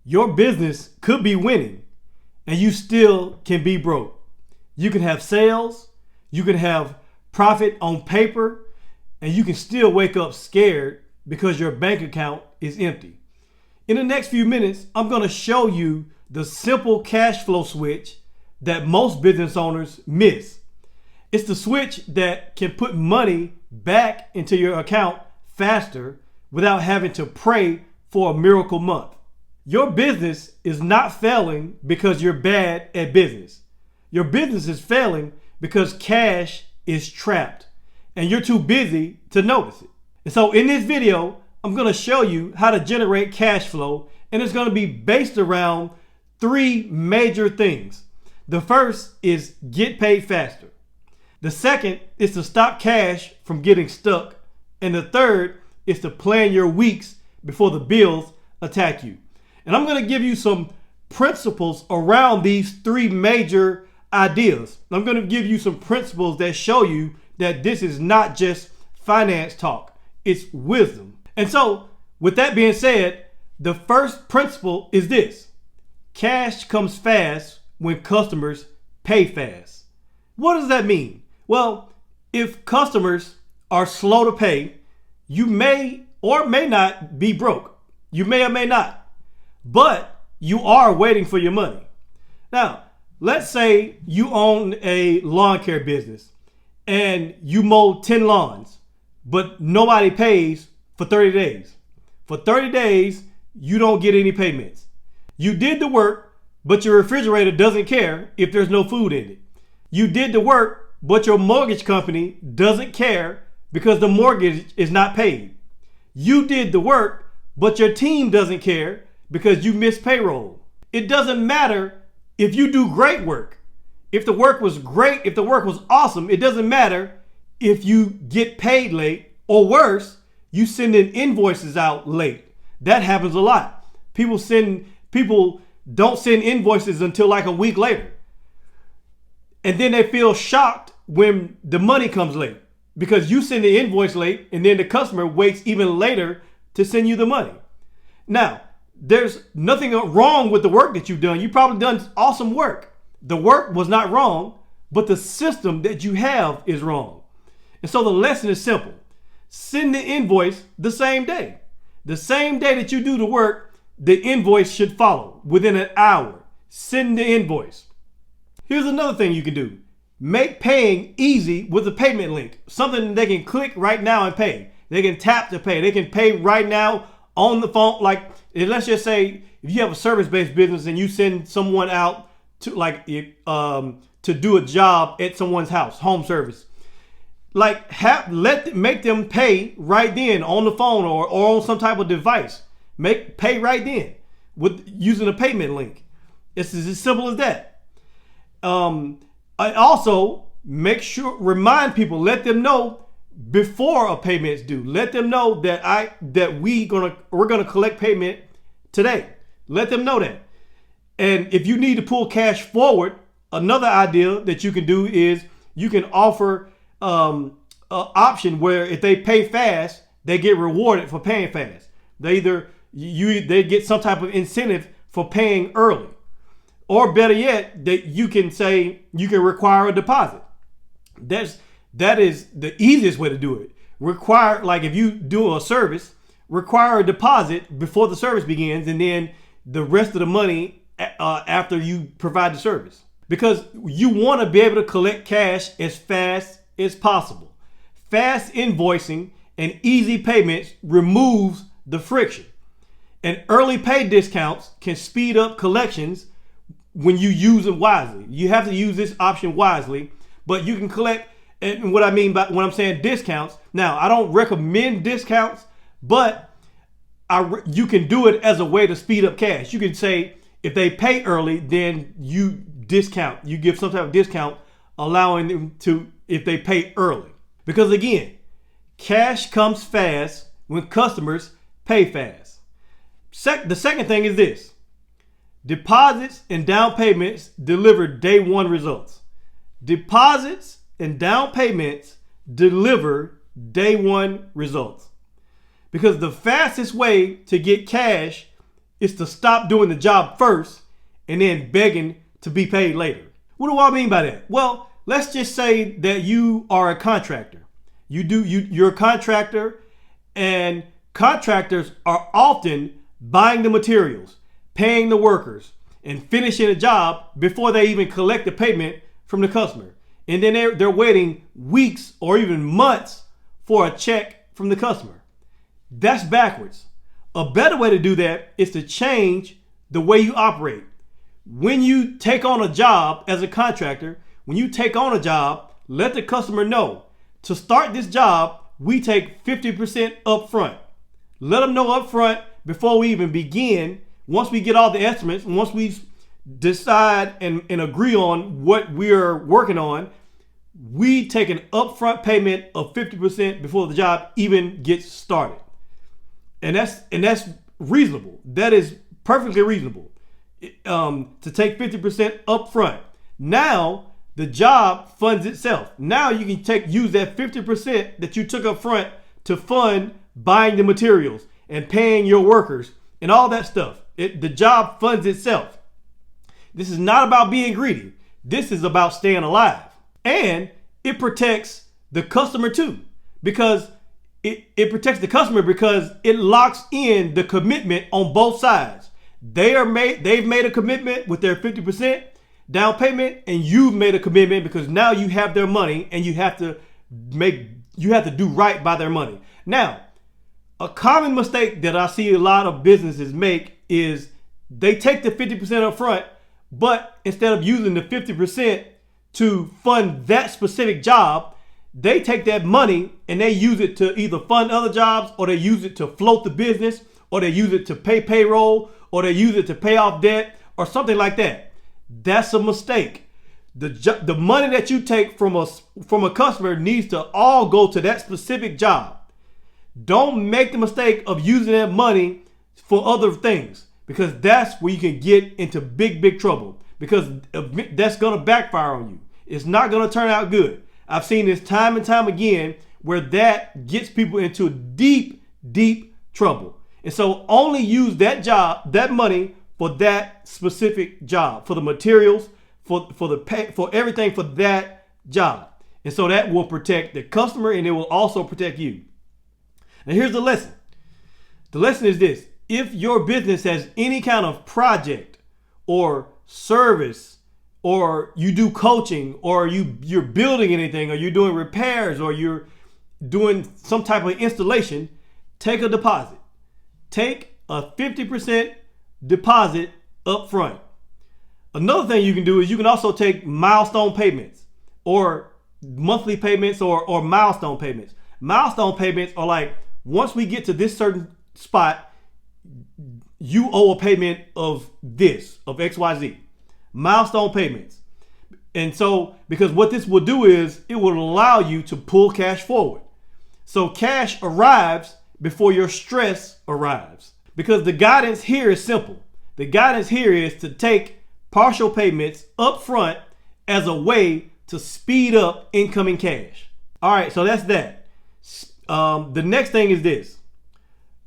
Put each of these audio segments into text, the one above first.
Your business could be winning and you still can be broke. You can have sales, you can have profit on paper, and you can still wake up scared because your bank account is empty. In the next few minutes, I'm going to show you the simple cash flow switch that most business owners miss. It's the switch that can put money back into your account faster without having to pray for a miracle month. Your business is not failing because you're bad at business. Your business is failing because cash is trapped and you're too busy to notice it. And so in this video, I'm going to show you how to generate cash flow, and it's going to be based around three major things. The first is get paid faster. The second is to stop cash from getting stuck. And the third is to plan your weeks before the bills attack you. And I'm going to give you some principles around these three major ideas. I'm going to give you some principles that show you that this is not just finance talk, it's wisdom. And so, with that being said, the first principle is this: cash comes fast when customers pay fast. What does that mean? Well, if customers are slow to pay, you may or may not be broke. You may or may not. But you are waiting for your money. Now, let's say you own a lawn care business and you mow 10 lawns, but nobody pays for 30 days. For 30 days, you don't get any payments. You did the work, but your refrigerator doesn't care if there's no food in it. You did the work, but your mortgage company doesn't care because the mortgage is not paid. You did the work, but your team doesn't care because you missed payroll. It doesn't matter if you do great work. If the work was great, if the work was awesome, it doesn't matter if you get paid late, or worse, you send in invoices out late. That happens a lot. People don't send invoices until like a week later. And then they feel shocked when the money comes late because you send the invoice late and then the customer waits even later to send you the money. Now, there's nothing wrong with the work that you've done. You've probably done awesome work. The work was not wrong, but the system that you have is wrong. And so the lesson is simple. Send the invoice the same day. The same day that you do the work, the invoice should follow within an hour. Send the invoice. Here's another thing you can do. Make paying easy with a payment link. Something they can click right now and pay. They can tap to pay. They can pay right now on the phone. Like, let's just say if you have a service-based business and you send someone out to to do a job at someone's house, home service, make them pay right then on the phone or on some type of device. Pay right then with using a payment link. It's as simple as that. I also remind people, let them know before a payment's due. Let them know that we're gonna collect payment today. Let them know that. And if you need to pull cash forward, another idea that you can do is you can offer an option where if they pay fast, they get rewarded for paying fast. They get some type of incentive for paying early. Or better yet, that you can require a deposit. That is the easiest way to do it. If you do a service, require a deposit before the service begins, and then the rest of the money after you provide the service. Because you want to be able to collect cash as fast as possible. Fast invoicing and easy payments removes the friction. And early pay discounts can speed up collections when you use them wisely. You have to use this option wisely, but you can collect. And what I mean by when I'm saying discounts, now I don't recommend discounts, but you can do it as a way to speed up cash. You can say if they pay early, then you give some type of discount, allowing them to, if they pay early. Because again, cash comes fast when customers pay fast. The second thing is this: deposits and down payments deliver day one results. Deposits and down payments deliver day one results. Because the fastest way to get cash is to stop doing the job first and then begging to be paid later. What do I mean by that? Well, let's just say that you are a contractor. You're a contractor, and contractors are often buying the materials, paying the workers, and finishing a job before they even collect the payment from the customer. And then they're waiting weeks or even months for a check from the customer. That's backwards. A better way to do that is to change the way you operate. When you take on a job as a contractor, when you take on a job, let the customer know, to start this job, we take 50% up front. Let them know up front before we even begin. Once we get all the estimates, once we decide and agree on what we're working on, we take an upfront payment of 50% before the job even gets started. And that's reasonable. That is perfectly reasonable. To take 50% up front. Now the job funds itself. Now you can use that 50% that you took up front to fund buying the materials and paying your workers and all that stuff. The job funds itself. This is not about being greedy. This is about staying alive. And it protects the customer too, because it protects the customer because it locks in the commitment on both sides. They've made a commitment with their 50% down payment, and you've made a commitment because now you have their money and you have to do right by their money. Now, a common mistake that I see a lot of businesses make is they take the 50% up front, but instead of using the 50% to fund that specific job, they take that money and they use it to either fund other jobs, or they use it to float the business, or they use it to pay payroll, or they use it to pay off debt or something like that. That's a mistake. The money that you take from a customer needs to all go to that specific job. Don't make the mistake of using that money for other things, because that's where you can get into big trouble, because that's going to backfire on you. It's not going to turn out good. I've seen this time and time again where that gets people into deep trouble. And so only use that money for that specific job, for the materials, for the pay, for everything for that job. And so that will protect the customer, and it will also protect you. Now here's the lesson. The lesson is this: if your business has any kind of project or service, or you do coaching, or you're building anything, or you're doing repairs, or you're doing some type of installation, take a deposit. Take a 50% deposit up front. Another thing you can do is you can also take milestone payments, or monthly payments, or milestone payments. Milestone payments are like, once we get to this certain spot, you owe a payment of XYZ. Milestone payments. And so, because what this will do is it will allow you to pull cash forward. So cash arrives before your stress arrives. Because the guidance here is simple. The guidance here is to take partial payments up front as a way to speed up incoming cash. All right, so that's that. The next thing is this: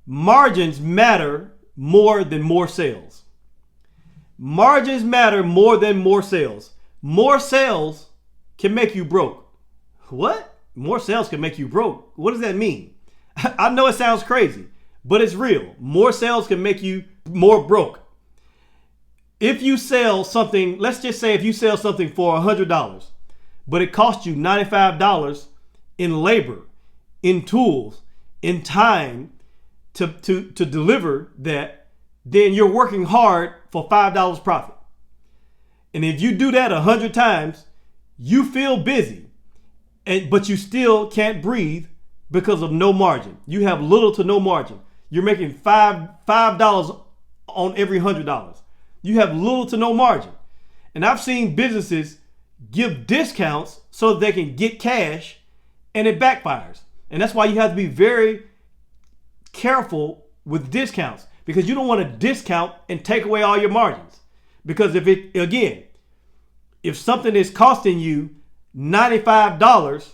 margins matter more than more sales. Margins matter more than more sales. More sales can make you broke. What? More sales can make you broke? What does that mean? I know it sounds crazy, but it's real. More sales can make you more broke. If you sell something, let's just say if you sell something for $100, but it costs you $95 in labor, in tools, in time to deliver that, then you're working hard for $5 profit. And if you do that 100 times, you feel busy, but you still can't breathe because of no margin. You have little to no margin. You're making $5 on every $100. You have little to no margin. And I've seen businesses give discounts so that they can get cash, and it backfires. And that's why you have to be very careful with discounts, because you don't want to discount and take away all your margins. Because if something is costing you $95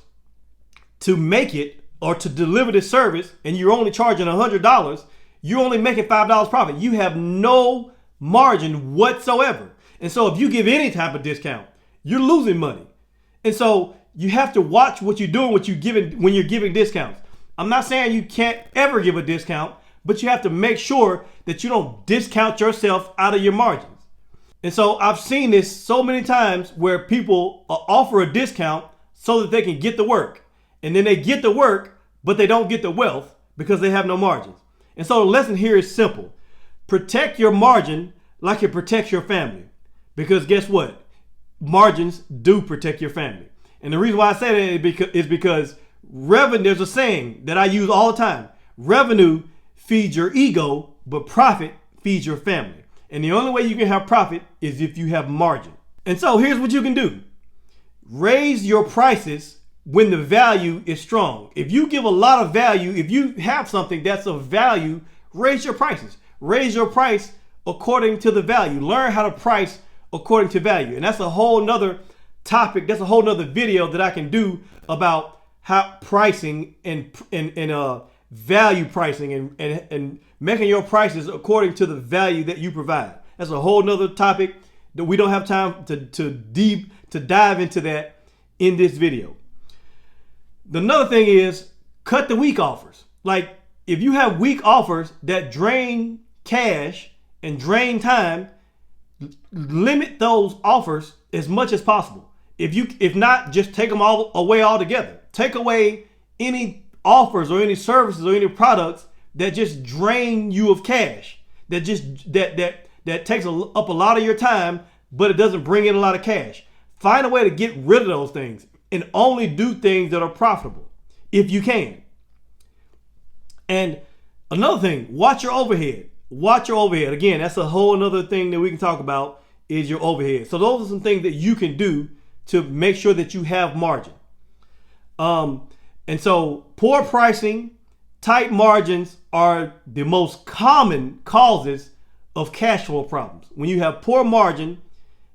to make it or to deliver this service, and you're only charging $100, you're only making $5 profit. You have no margin whatsoever. And so if you give any type of discount, you're losing money. And so you have to watch what you're doing, when you're giving discounts. I'm not saying you can't ever give a discount, but you have to make sure that you don't discount yourself out of your margins. And so I've seen this so many times where people offer a discount so that they can get the work. And then they get the work, but they don't get the wealth because they have no margins. And so the lesson here is simple. Protect your margin like it protects your family. Because guess what? Margins do protect your family. And the reason why I say that is because revenue, there's a saying that I use all the time. Revenue feeds your ego, but profit feeds your family. And the only way you can have profit is if you have margin. And so here's what you can do. Raise your prices when the value is strong. If you give a lot of value, if you have something that's of value, raise your prices. Raise your price according to the value. Learn how to price according to value. And that's a whole nother topic. That's a whole nother video that I can do about how pricing and value pricing and making your prices according to the value that you provide. That's a whole nother topic that we don't have time to dive into that in this video. Another thing is cut the weak offers. Like if you have weak offers that drain cash and drain time, limit those offers as much as possible. If not, just take them all away altogether. Take away any offers or any services or any products that just drain you of cash, that takes up a lot of your time, but it doesn't bring in a lot of cash. Find a way to get rid of those things and only do things that are profitable if you can. And another thing, watch your overhead. Watch your overhead. Again, that's a whole another thing that we can talk about is your overhead. So those are some things that you can do to make sure that you have margin. And so poor pricing, tight margins are the most common causes of cash flow problems. When you have poor margin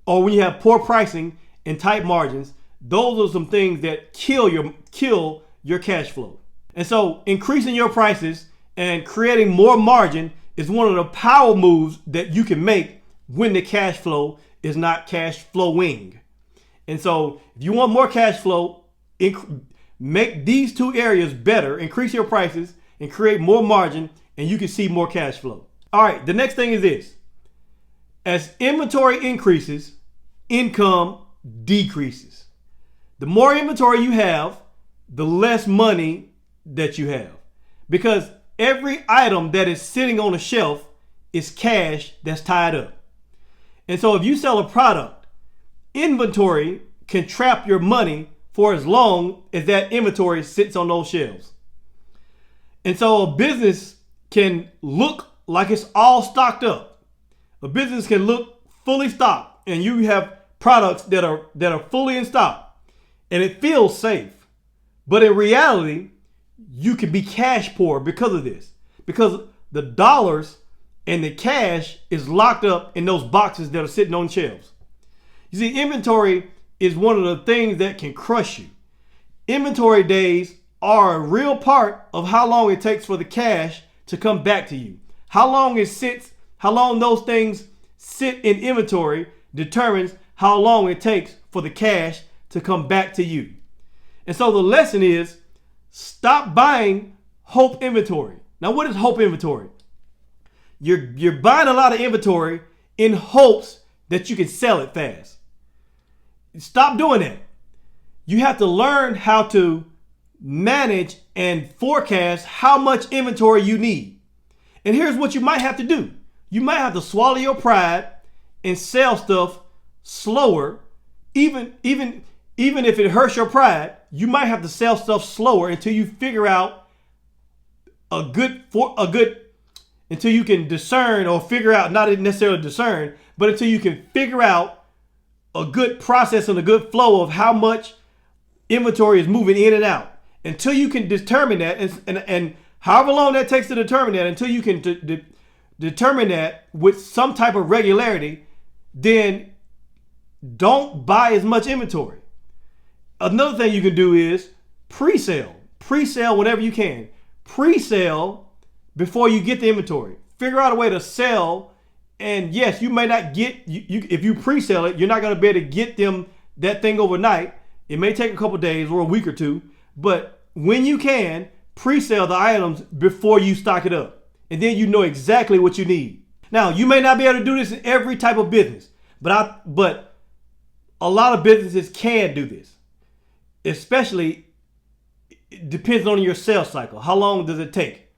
or when you have poor pricing and tight margins, those are some things that kill your cash flow. And so increasing your prices and creating more margin is one of the power moves that you can make when the cash flow is not cash flowing. And so if you want more cash flow, make these two areas better, increase your prices and create more margin, and you can see more cash flow. All right, the next thing is this. As inventory increases, income decreases. The more inventory you have, the less money that you have. Because every item that is sitting on a shelf is cash that's tied up. And so if you sell a product, inventory can trap your money for as long as that inventory sits on those shelves. And so a business can look like it's all stocked up. A business can look fully stocked and you have products that are fully in stock and it feels safe. But in reality, you can be cash poor because of this, because the dollars and the cash is locked up in those boxes that are sitting on shelves. You see, inventory is one of the things that can crush you. Inventory days are a real part of how long it takes for the cash to come back to you. How long those things sit in inventory determines how long it takes for the cash to come back to you. And so the lesson is stop buying hope inventory. Now, what is hope inventory? You're buying a lot of inventory in hopes that you can sell it fast. Stop doing that. You have to learn how to manage and forecast how much inventory you need. And here's what you might have to do. You might have to swallow your pride and sell stuff slower. Even if it hurts your pride, you might have to sell stuff slower until you figure out until you can discern or figure out, not necessarily discern, but until you can figure out a good process and a good flow of how much inventory is moving in and out. Until you can determine that, and however long that takes to determine that, until you can determine that with some type of regularity, then don't buy as much inventory. Another thing you can do is pre-sale. Pre-sale whenever you can. Pre-sale before you get the inventory. Figure out a way to sell. And yes, you may not get, if you pre-sell it, you're not going to be able to get them that thing overnight. It may take a couple days or a week or two. But when you can, pre-sell the items before you stock it up. And then you know exactly what you need. Now, you may not be able to do this in every type of business. But a lot of businesses can do this. Especially, it depends on your sales cycle. How long does it take?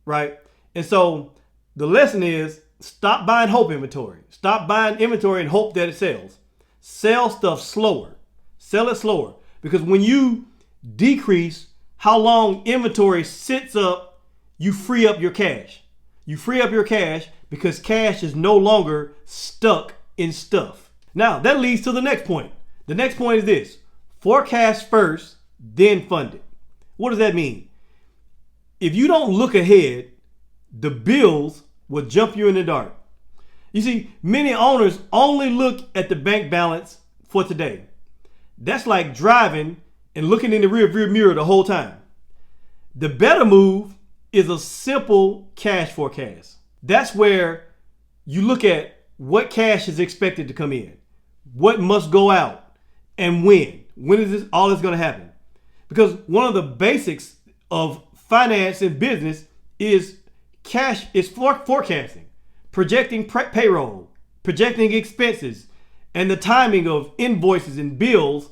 Right? And so the lesson is, stop buying hope inventory. Stop buying inventory and hope that it sells. Sell stuff slower. Sell it slower. Because when you decrease how long inventory sits up, you free up your cash. You free up your cash because cash is no longer stuck in stuff. Now, that leads to the next point. The next point is this. Forecast first, then fund it. What does that mean? If you don't look ahead, the bills will jump you in the dark. You see, many owners only look at the bank balance for today. That's like driving and looking in the rearview mirror the whole time. The better move is a simple cash forecast. That's where you look at what cash is expected to come in, what must go out, and when. When is all this going to happen? Because one of the basics of finance and business is forecasting, projecting payroll, projecting expenses, and the timing of invoices and bills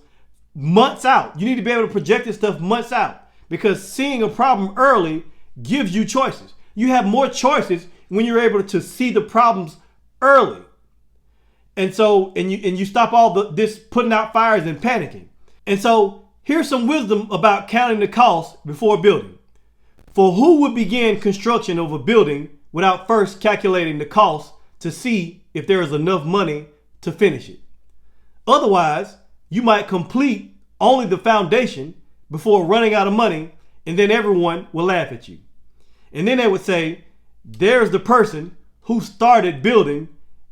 months out. You need to be able to project this stuff months out, because seeing a problem early gives you choices. You have more choices when you're able to see the problems early. And so, and you stop all this putting out fires and panicking. And so here's some wisdom about counting the cost before building. For who would begin construction of a building without first calculating the cost to see if there is enough money to finish it? Otherwise, you might complete only the foundation before running out of money, and then everyone will laugh at you. And then they would say, there's the person who started building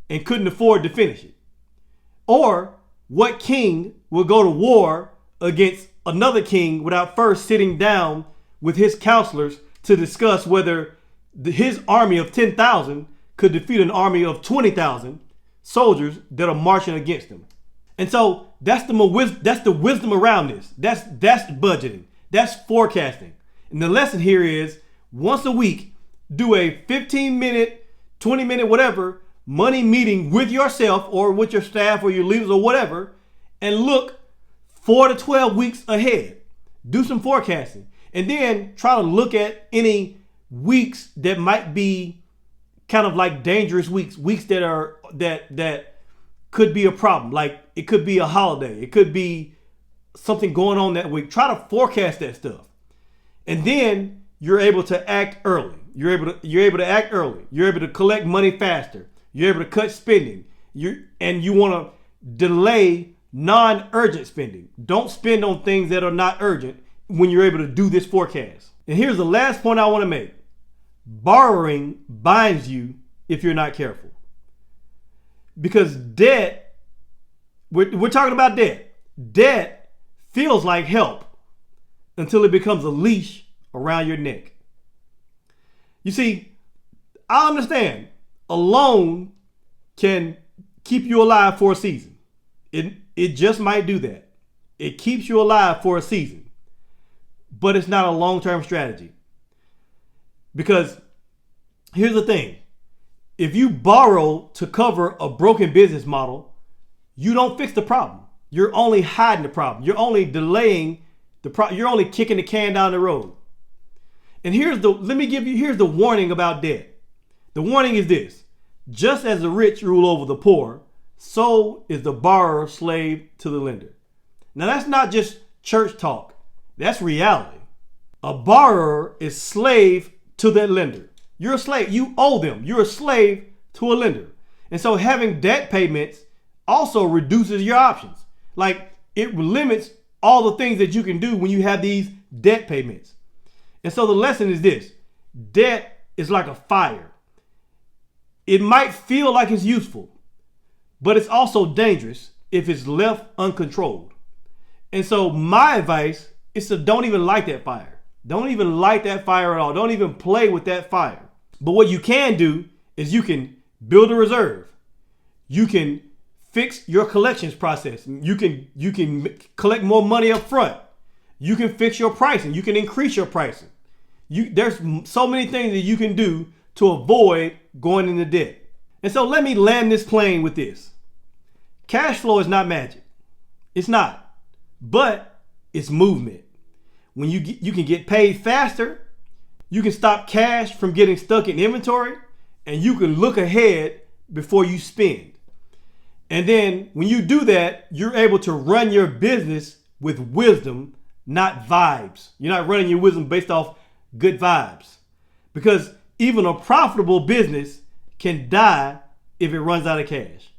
and couldn't afford to finish it. Or, what king will go to war against another king without first sitting down with his counselors to discuss whether his army of 10,000 could defeat an army of 20,000 soldiers that are marching against him? And so that's the wisdom around this. That's budgeting. That's forecasting. And the lesson here is, once a week, do a 15-minute, 20-minute, whatever, money meeting with yourself or with your staff or your leaders or whatever, and look 4 to 12 weeks ahead. Do some forecasting. And then try to look at any weeks that might be kind of like dangerous weeks that could be a problem. Like, it could be a holiday. It could be something going on that week. Try to forecast that stuff. And then you're able to act early. You're able to act early. You're able to collect money faster. You're able to cut spending. You want to delay non-urgent spending. Don't spend on things that are not urgent when you're able to do this forecast. And here's the last point I want to make. Borrowing binds you if you're not careful. Because debt, we're talking about debt. Debt feels like help until it becomes a leash around your neck. You see, I understand a loan can keep you alive for a season. It just might do that. It keeps you alive for a season, but it's not a long-term strategy. Because here's the thing. If you borrow to cover a broken business model, you don't fix the problem. You're only hiding the problem. You're only delaying the problem. You're only kicking the can down the road. And here's the warning about debt. The warning is this: just as the rich rule over the poor, so is the borrower slave to the lender. Now, that's not just church talk. That's reality. A borrower is slave to that lender. You're a slave. You owe them. You're a slave to a lender. And so having debt payments also reduces your options. Like, it limits all the things that you can do when you have these debt payments. And so the lesson is this: debt is like a fire. It might feel like it's useful, but it's also dangerous if it's left uncontrolled. And so my advice is to don't even light that fire. Don't even light that fire at all. Don't even play with that fire. But what you can do is you can build a reserve. You can fix your collections process. You can collect more money up front. You can fix your pricing. You can increase your pricing. There's so many things that you can do to avoid going into debt. And so let me land this plane with this. Cash flow is not magic. It's not. But it's movement. When you can get paid faster, you can stop cash from getting stuck in inventory, and you can look ahead before you spend. And then when you do that, you're able to run your business with wisdom, not vibes. You're not running your wisdom based off good vibes. Because even a profitable business can die if it runs out of cash.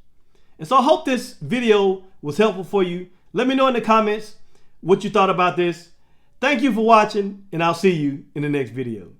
And so I hope this video was helpful for you. Let me know in the comments what you thought about this. Thank you for watching, and I'll see you in the next video.